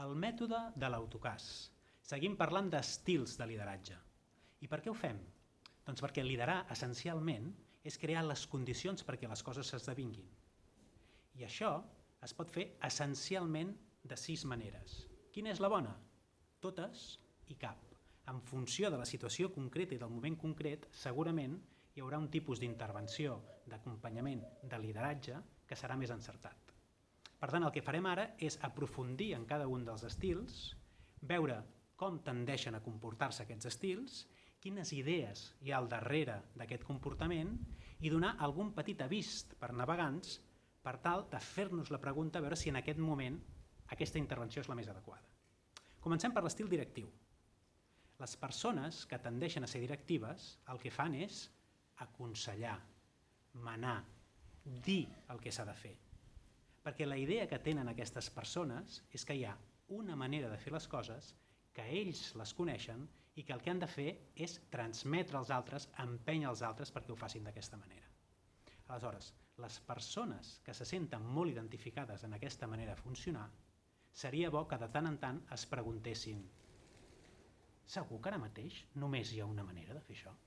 el mètode de l'autocàs. Seguim parlant d'estils de lideratge. I per què ho fem? Doncs perquè liderar, essencialment, és crear les condicions perquè les coses s'esdevinguin. I això es pot fer essencialment de 6 maneres. Quina és la bona? Totes i cap. En funció de la situació concreta i del moment concret, segurament hi haurà un tipus d'intervenció, d'acompanyament, de lideratge que serà més encertat. Per tant, el que farem ara és aprofundir en cada un dels estils, veure com tendeixen a comportar-se aquests estils, quines idees hi ha al darrere d'aquest comportament i donar algun petit avís per navegants per tal de fer-nos la pregunta a veure si en aquest moment aquesta intervenció és la més adequada. Comencem per l'estil directiu. Les persones que tendeixen a ser directives el que fan és aconsellar, manar, dir el que s'ha de fer. Perquè la idea que tenen aquestes persones és que hi ha una manera de fer les coses, que ells les coneixen i que el que han de fer és transmetre als altres, empènyer als altres perquè ho facin d'aquesta manera. Aleshores, les persones que se senten molt identificades en aquesta manera de funcionar, seria bo que de tant en tant es preguntessin: segur que ara mateix només hi ha una manera de fer això?